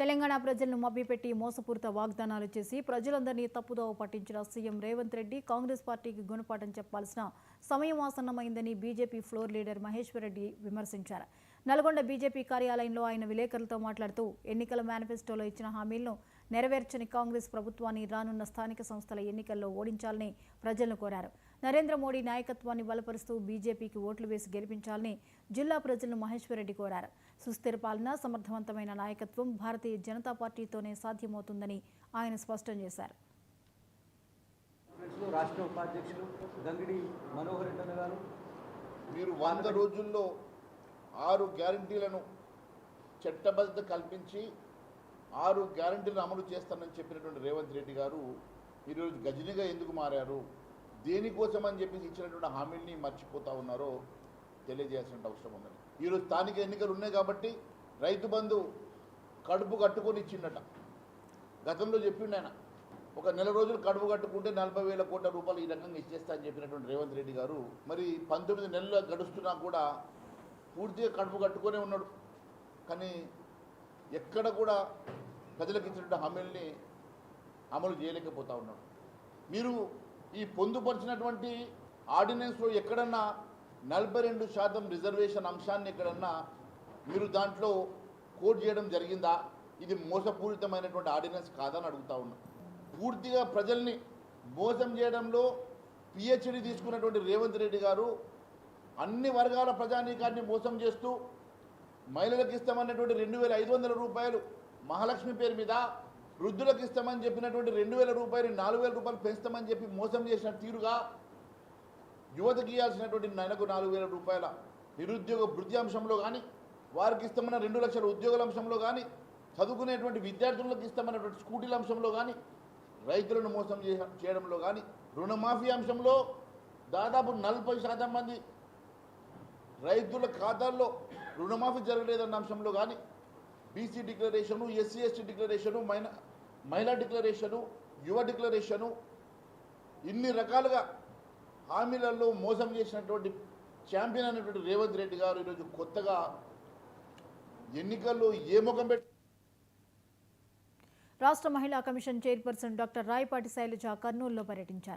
తెలంగాణ ప్రజలను మభ్యపెట్టి మోసపూరిత వాగ్దానాలు చేసి ప్రజలందరినీ తప్పుదోవ పట్టించిన సీఎం రేవంత్ రెడ్డి కాంగ్రెస్ పార్టీకి గుణపాఠం చెప్పాల్సిన సమయం ఆసన్నమైందని BJP floor leader Maheshwar Reddy విమర్శించారు. నల్గొండ బీజేపీ కార్యాలయంలో ఆయన విలేకరులతో మాట్లాడుతూ ఎన్నికల మేనిఫెస్టోలో ఇచ్చిన హామీలను నెరవేర్చని కాంగ్రెస్ ప్రభుత్వాన్ని రానున్న స్థానిక సంస్థల ఎన్నికల్లో ఓడించాలని ప్రజలను కోరారు. నరేంద్ర మోడీ నాయకత్వాన్ని బలపరుస్తూ బీజేపీకి ఓట్లు వేసి గెలిపించాలని జిల్లా ప్రజలను మహేశ్వర్ రెడ్డి కోరారు. సుస్థిర పాలన, సమర్థవంతమైన నాయకత్వం భారతీయ జనతా పార్టీతోనే సాధ్యమవుతుందని ఆయన స్పష్టం చేశారు. రాష్ట్ర ఉపాధ్యక్షులు గంగిడి మనోహర్ రెడ్డి గారు, మీరు 100 రోజుల్లో 6 గ్యారంటీలను చట్టబద్ధత కల్పించి 6 గ్యారంటీలను అమలు చేస్తానని చెప్పినటువంటి రేవంత్ రెడ్డి గారు ఈరోజు గజనిగా ఎందుకు మారారు, దేనికోసం అని చెప్పేసి ఇచ్చినటువంటి హామీల్ని మర్చిపోతూ ఉన్నారో తెలియజేయాల్సిన అవసరం ఉన్నది. ఈరోజు స్థానిక ఎన్నికలు ఉన్నాయి కాబట్టి రైతు బంధు కడుపు కట్టుకొని ఇచ్చిండట. గతంలో చెప్పిండు ఆయన, ఒక నెల రోజులు కడుపు కట్టుకుంటే 40,000 కోట్ల రూపాయలు ఈ రకంగా ఇచ్చేస్తా అని చెప్పినటువంటి రేవంత్ రెడ్డి గారు మరి 19 నెలలు గడుస్తున్నా కూడా పూర్తిగా కడుపు కట్టుకునే ఉన్నాడు. కానీ ఎక్కడ కూడా ప్రజలకు ఇచ్చినటువంటి హామీల్ని అమలు చేయలేకపోతా ఉన్నాడు. మీరు ఈ పొందుపరిచినటువంటి ఆర్డినెన్స్లో ఎక్కడన్నా 42% రిజర్వేషన్ అంశాన్ని ఎక్కడన్నా మీరు దాంట్లో కోట్ చేయడం జరిగిందా? ఇది మోసపూరితమైనటువంటి ఆర్డినెన్స్ కాదని అడుగుతా ఉన్నా. పూర్తిగా ప్రజల్ని మోసం చేయడంలో పిహెచ్డి తీసుకున్నటువంటి రేవంత్ రెడ్డి గారు అన్ని వర్గాల ప్రజానీకాన్ని మోసం చేస్తూ మహిళలకు ఇస్తామన్నటువంటి 2,500 రూపాయలు మహాలక్ష్మి పేరు మీద, వృద్ధులకు ఇస్తామని చెప్పినటువంటి 2,000 రూపాయలు 4,000 రూపాయలు పెంచుతామని చెప్పి మోసం చేసిన తీరుగా యువతకి ఇవ్వాల్సినటువంటి నెలకు 4,000 రూపాయల నిరుద్యోగ భృతి అంశంలో కానీ, వారికి ఇస్తామన్న 2 లక్షల ఉద్యోగుల అంశంలో కానీ, చదువుకునేటువంటి విద్యార్థులకు ఇస్తామన్నటువంటి స్కూటీల అంశంలో కానీ, రైతులను మోసం చేయడంలో కానీ, రుణమాఫీ అంశంలో దాదాపు 40% మంది రైతుల ఖాతాల్లో రుణమాఫీ జరగలేదన్న అంశంలో కానీ, BC declaration, SC ST declaration, మహిళా డిక్లరేషను, యువ డిక్లరేషను, ఇన్ని రకాలుగా హామీలలో మోసం చేసినటువంటి ఛాంపియన్ అనేటువంటి రేవంత్ రెడ్డి గారు ఈరోజు కొత్తగా ఎన్నికల్లో ఏ ముఖం పెట్టి. రాష్ట్ర మహిళా commission chairperson doctor Rayapati Sailaja కర్నూలులో పర్యటించారు.